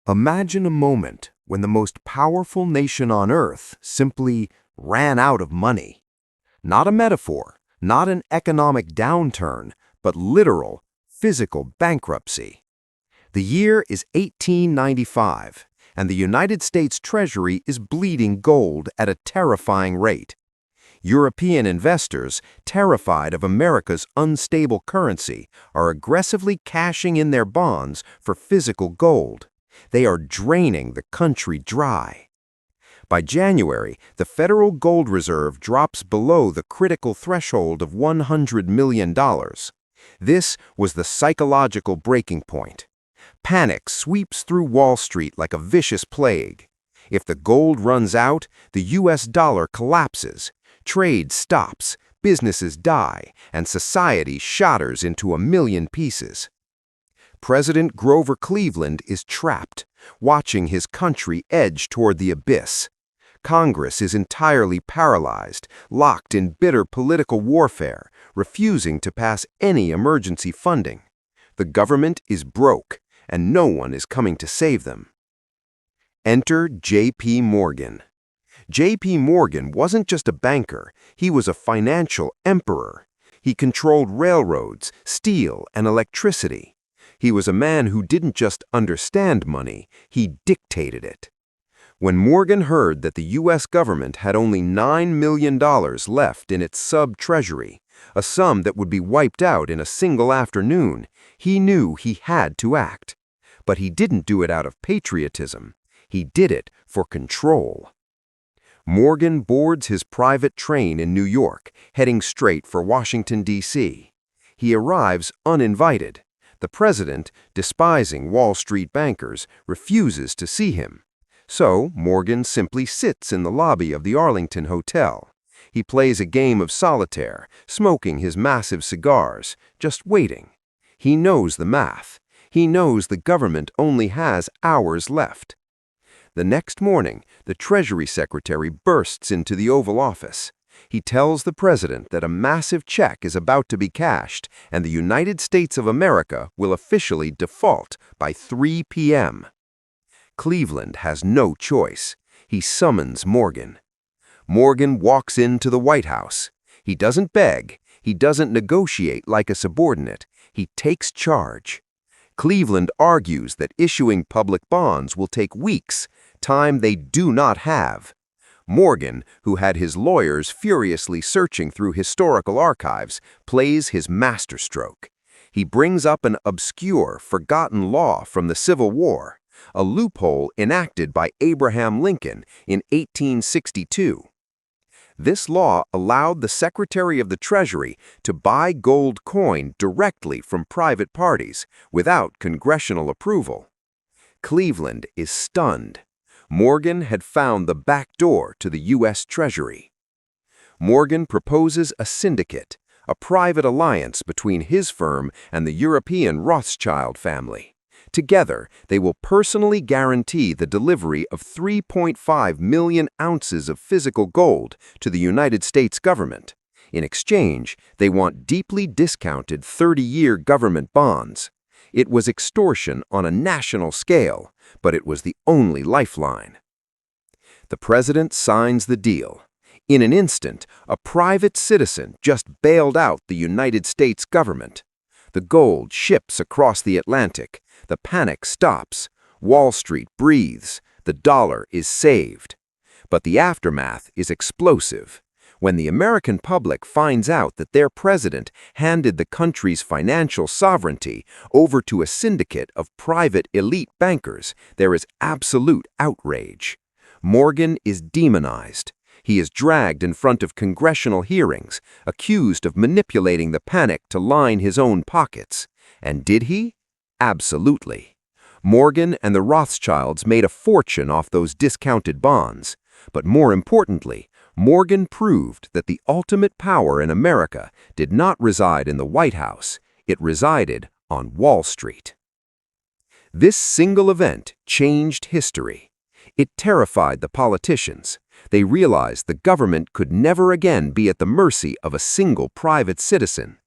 Imagine a moment when the most powerful nation on Earth simply ran out of money. Not a metaphor, not an economic downturn, but literal, physical bankruptcy. The year is 1895, and the United States Treasury is bleeding gold at a terrifying rate. European investors, terrified of America's unstable currency, are aggressively cashing in their bonds for physical gold. They are draining the country dry. By January, the Federal Gold Reserve drops below the critical threshold of $100 million. This was the psychological breaking point. Panic sweeps through Wall Street like a vicious plague. If the gold runs out, the US dollar collapses. Trade stops, businesses die, and society shatters into a million pieces. President Grover Cleveland is trapped, watching his country edge toward the abyss. Congress is entirely paralyzed, locked in bitter political warfare, refusing to pass any emergency funding. The government is broke, and no one is coming to save them. Enter J.P. Morgan. J.P. Morgan wasn't just a banker, he was a financial emperor. He controlled railroads, steel, and electricity. He was a man who didn't just understand money, he dictated it. When Morgan heard that the U.S. government had only $9 million left in its sub-treasury, a sum that would be wiped out in a single afternoon, he knew he had to act. But he didn't do it out of patriotism. He did it for control. Morgan boards his private train in New York, heading straight for Washington, D.C. He arrives uninvited. The president, despising Wall Street bankers, refuses to see him. So Morgan simply sits in the lobby of the Arlington Hotel. He plays a game of solitaire, smoking his massive cigars, just waiting. He knows the math. He knows the government only has hours left. The next morning, the Treasury Secretary bursts into the Oval Office. He tells the president that a massive check is about to be cashed, and the United States of America will officially default by 3 p.m. Cleveland has no choice. He summons Morgan. Morgan walks into the White House. He doesn't beg. He doesn't negotiate like a subordinate. He takes charge. Cleveland argues that issuing public bonds will take weeks, time they do not have. Morgan, who had his lawyers furiously searching through historical archives, plays his masterstroke. He brings up an obscure, forgotten law from the Civil War, a loophole enacted by Abraham Lincoln in 1862. This law allowed the Secretary of the Treasury to buy gold coin directly from private parties without congressional approval. Cleveland is stunned. Morgan had found the back door to the U.S. Treasury. Morgan proposes a syndicate, a private alliance between his firm and the European Rothschild family. Together, they will personally guarantee the delivery of 3.5 million ounces of physical gold to the United States government. In exchange, they want deeply discounted 30-year government bonds. It was extortion on a national scale, but it was the only lifeline. The president signs the deal. In an instant, a private citizen just bailed out the United States government. The gold ships across the Atlantic. The panic stops. Wall Street breathes. The dollar is saved. But the aftermath is explosive. When the American public finds out that their president handed the country's financial sovereignty over to a syndicate of private elite bankers, there is absolute outrage. Morgan is demonized. He is dragged in front of congressional hearings, accused of manipulating the panic to line his own pockets. And did he? Absolutely. Morgan and the Rothschilds made a fortune off those discounted bonds. But more importantly, Morgan proved that the ultimate power in America did not reside in the White House. It resided on Wall Street. This single event changed history. It terrified the politicians. They realized the government could never again be at the mercy of a single private citizen.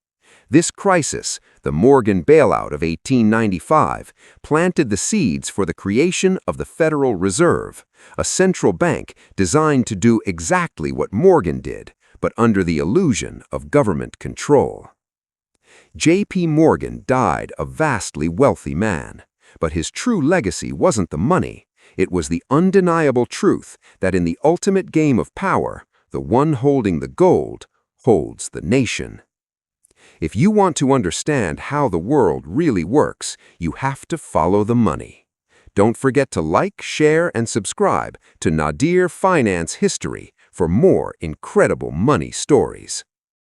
This crisis, the Morgan bailout of 1895, planted the seeds for the creation of the Federal Reserve, a central bank designed to do exactly what Morgan did, but under the illusion of government control. J.P. Morgan died a vastly wealthy man, but his true legacy wasn't the money. It was the undeniable truth that in the ultimate game of power, the one holding the gold holds the nation. If you want to understand how the world really works, you have to follow the money. Don't forget to like, share, and subscribe to Nadir Finance History for more incredible money stories.